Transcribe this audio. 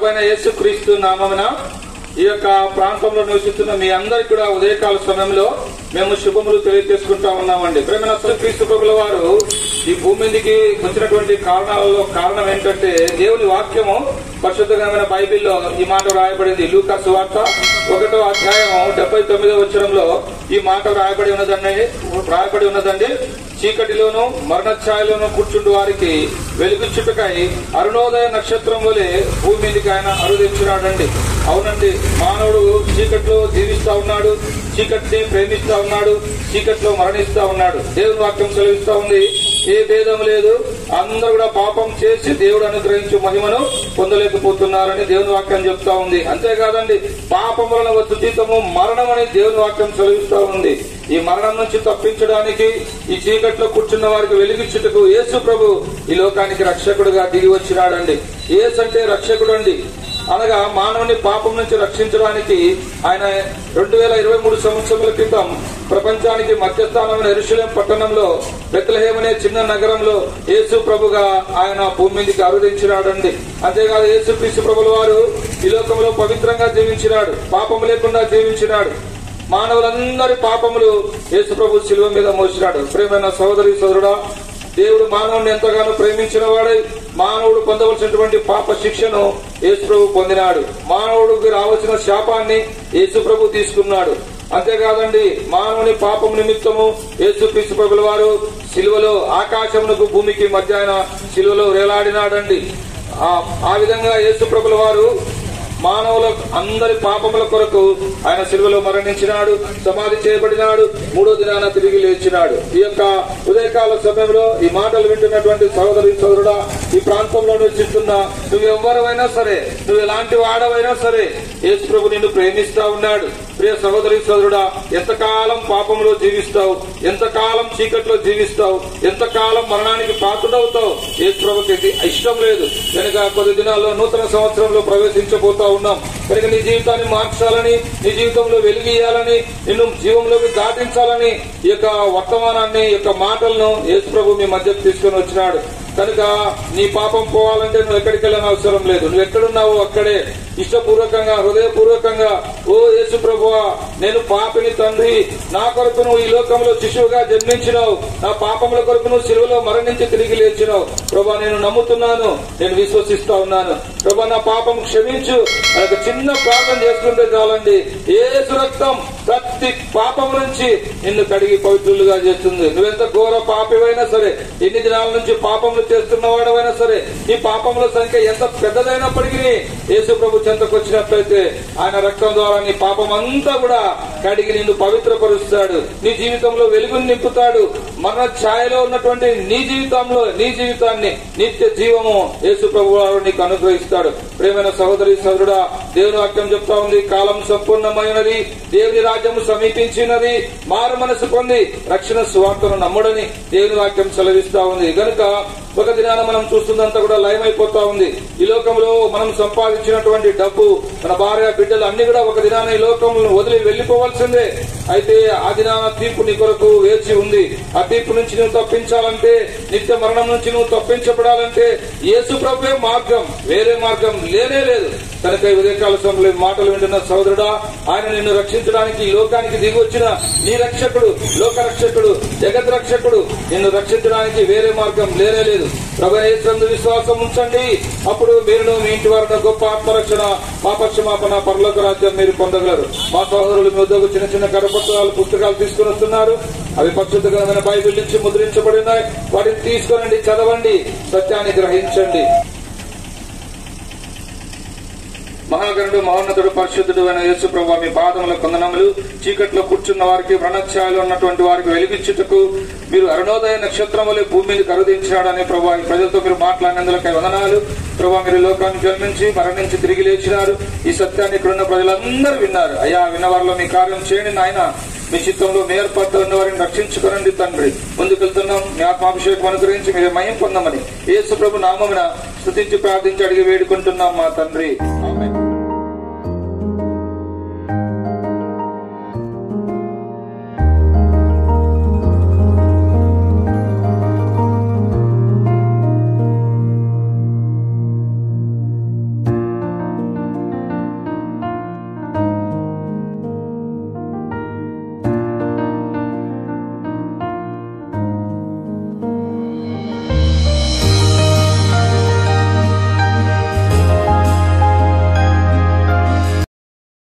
ప్రభువైన యేసుక్రీస్తు నామమున ఈ యొక్క ప్రాంతంలో నివసిస్తున్న మీ అందరికీ కూడా ఉదయకాల సమయంలో మేము శుభములు తెలియజేసుకుంటా ఉన్నామండి. ప్రేమైన క్రీస్తు ప్రభుల వారు ఈ భూమి మీదకి వచ్చినటువంటి కారణాలలో కారణం ఏంటంటే దేవుని వాక్యము పరిశుద్ధమైన బైబిల్లో ఈ మాట రాయబడింది. లూకా సువార్త 1వ అధ్యాయం 79వ వచనంలో ఈ మాట రాయబడి ఉన్నదండి. చీకటిలోను మరణఛాయలోను కూర్చుండు వారికి వెలుగుచ్చుటకై అరుణోదయ నక్షత్రం వలె భూమి మీదకి ఆయన అరుదించినాడండి. అవునండి, మానవుడు చీకట్లో జీవిస్తా ఉన్నాడు, చీకటిని ప్రేమిస్తా ఉన్నాడు, చీకట్లో మరణిస్తా ఉన్నాడు. దేవుని వాక్యం సెలవిస్తా ఉంది, ఏ భేదం లేదు, అందరూ కూడా పాపం చేసి దేవుడు అనుగ్రహించే మహిమను పొందలేకపోతున్నారని దేవుని వాక్యం చెప్తా ఉంది. అంతేకాదండి, పాపం వలన వచ్చు జీతము మరణం అని దేవుని వాక్యం సెలవిస్తా ఉంది. ఈ మరణం నుంచి తప్పించడానికి ఈ చీకట్లో కూర్చున్న వారికి వెలిగించుటకు యేసు ప్రభు ఈ లోకానికి రక్షకుడుగా దిగి వచ్చినాడండి. యేసు అంటే రక్షకుడు అండి. అనగా మానవుని పాపం నుంచి రక్షించడానికి ఆయన 2023 సంవత్సరాల క్రితం ప్రపంచానికి మధ్యస్థానమైన యెరూషలేం పట్టణంలో బెత్లెహేమ్ అనే చిన్న నగరంలో యేసు ప్రభుగా ఆయన భూమి మీదకి అరుదించినాడండి. అంతేకాదు యేసు క్రీస్తు ప్రభుల వారు ఈ లోకంలో పవిత్రంగా జీవించినాడు, పాపం లేకుండా జీవించినాడు. మానవులందరి పాపములు యేసు ప్రభు శిలువ మీద మోసినాడు. ప్రేమైన సహోదరి సోదరుడా, దేవుడు మానవుని ఎంతగానో ప్రేమించిన వాడై మానవుడు పొందవలసినటువంటి పాప శిక్షను యేసు ప్రభు పొందినాడు. మానవుడికి రావాల్సిన శాపాన్ని యేసు ప్రభు తీసుకున్నాడు. అంతేకాదండి, మానవుని పాపం నిమిత్తము యేసు క్రీస్తు ప్రభుల వారు శిలువలో ఆకాశమునకు భూమికి మధ్య ఆయన శిలువలో వేలాడినాడండి. ఆ విధంగా యేసు ప్రభుల వారు మానవుల అందరి పాపముల కొరకు ఆయన శిలువలో మరణించినాడు, సమాధి చేయబడినాడు, 3వ దినాన తిరిగి లేచినాడు. ఈ యొక్క ఉదయకాల సమయంలో ఈ మాటలు వింటున్నటువంటి సహోదరి సోదరుడా, ఈ ప్రాంతంలో నివసిస్తున్న నువ్వెవ్వరైనా సరే, నువ్వు ఎలాంటి వాడవైనా సరే, యేసు ప్రభు నిన్ను ప్రేమిస్తా ఉన్నాడు. ప్రియ సహోదరి సోదరుడా, ఎంతకాలం పాపంలో జీవిస్తావు, ఎంతకాలం చీకట్లో జీవిస్తావు, ఎంతకాలం మరణానికి పాత్రుడవుతావు, యేసు ప్రభుకి ఇష్టం లేదు. కనుక కొద్ది దినాల్లో నూతన సంవత్సరంలో ప్రవేశించబోతా ఉన్నాం. కనుక నీ జీవితాన్ని మార్చాలని, నీ జీవితంలో వెలిగియాలని, నిన్ను జీవంలోకి దాటించాలని ఈ యొక్క వర్తమానాన్ని, ఈ యొక్క మాటలను యేసు ప్రభు మీ మధ్యకు తీసుకుని వచ్చినాడు. కనుక నీ పాపం పోవాలంటే నువ్వు ఎక్కడికి వెళ్ళని అవసరం లేదు. నువ్వు ఎక్కడున్నావు అక్కడే ఇష్టపూర్వకంగా, హృదయపూర్వకంగా, ఓ యేసు ప్రభువా, నేను పాపిని తండ్రి, నా కొరకు నువ్వు ఈ లోకంలో శిశువుగా జన్మించినావు, నా పాపముల కొరకు నువ్వు శిలువలో మరణించి తిరిగి లేచినావు. ప్రభా, నేను నమ్ముతున్నాను, నేను విశ్వసిస్తా ఉన్నాను. ప్రభా, నా పాపం క్షమించు. ఒక చిన్న ప్రార్థన చేసుకుంటే చాలండి, యేసు రక్తం ప్రతి పాపం నుంచి నిన్ను కడిగి పవిత్రులుగా చేస్తుంది. నువ్వెంత ఘోర పాపివైనా సరే, ఎన్ని దినాల నుంచి పాపములు చేస్తున్న వాడవైనా సరే, ఈ పాపముల సంఖ్య ఎంత పెద్దదైనప్పటికీ యేసు ప్రభు చెంతకు వచ్చినట్లయితే ఆయన రక్తం ద్వారా నీ పాపం అంతా కూడా కడిగి నిన్ను పవిత్రపరుస్తాడు. నీ జీవితంలో వెలుగుని నింపుతాడు. మరణ ఛాయలో ఉన్నటువంటి నీ జీవితాన్ని నిత్య జీవము యేసు ప్రభు వారు నీకు అనుగ్రహిస్తాడు. ప్రేమైన సహోదరి సహోదరుడా, దేవుని వాక్యం చెప్తా ఉంది, కాలం సంపూర్ణమైనది, దేవుని రాజ్యము సమీపించినది, మారు మనసు పొంది రక్షణ సువార్తను నమ్ముడని దేవుని వాక్యం సెలవిస్తా ఉంది. గనుక ఒక దినాన మనం చూస్తుందంతా కూడా లయమైపోతా ఉంది. ఈ లోకంలో మనం సంపాదించినటువంటి డబ్బు, మన భార్య, బిడ్డలు అన్ని కూడా ఒక దినాన ఈ లోకంలో వదిలి వెళ్లిపోవాల్సిందే. అయితే ఆ దినాన తీర్పు నీ కొరకు వేచి ఉంది. ఆ తీర్పు నుంచి నువ్వు తప్పించాలంటే, నిత్య మరణం నుంచి నువ్వు తప్పించబడాలంటే యేసు ప్రభువే మార్గం, వేరే మార్గం లేనే లేదు. కనుక ఈ ఉదయకాల సమయంలో మాటలు వింటున్న సోదరుడా, ఆయన నిన్ను రక్షించడానికి ఈ లోకానికి దిగి వచ్చిన నీ రక్షకుడు, లోక రక్షకుడు, జగత్ రక్షకుడు, నిన్ను రక్షించడానికి వేరే మార్గం లేనే లేదు. ప్రభువైన యేసు విశ్వాసం ఉంచండి, అప్పుడు మీరును మీ ఇంటి వారిని గొప్ప ఆత్మరక్షణ, పాపక్షమాపణ, పరలోక రాజ్యం మీరు పొందగలరు. మా సహోదరులు మీ వద్దకు చిన్న చిన్న కరపత్రాలు, పుస్తకాలు తీసుకుని వస్తున్నారు. అవి పరిశుద్ధమైన బైబిల్ నుంచి ముద్రించబడి ఉన్నాయి. వాటిని తీసుకురండి, చదవండి, సత్యాన్ని గ్రహించండి. మహాగణుడు, మహోన్నతుడు, పరిశుద్ధుడు అయిన యేసు ప్రభువా, మీ పాదముల కొందనములు. చీకట్లో కూర్చున్న వారికి, వ్రణఛాయలో ఉన్నటువంటి వారికి వెలిగించుటకు మీరు అరుణోదయ నక్షత్రం వలె భూమి మీద కరుదించినాడని ప్రభువా, ఈ ప్రజలతో మీరు మాట్లాడినందులకై వందనాలు. ప్రభువా, మీరు లోకాన్ని జన్మించి మరణించి తిరిగి లేచినారు. ఈ సత్యాన్ని ఇక్కడున్న ప్రజలందరూ విన్నారు. అయ్యా, విన్నవారిలో మీ కార్యం చేయండి నాయన. మీ చిత్తంలో మీ ఏర్పాటు ఉన్న వారిని రక్షించుకోనండి తండ్రి. ముందుకెళ్తున్నాం, మీ ఆత్మాభిషేకం అనుగ్రహించి మీరే మహిమ పొందమని యేసు ప్రభు నామమున స్తుతించి ప్రార్థించి అడిగి వేడుకుంటున్నాం మా తండ్రి. ఆమేన్.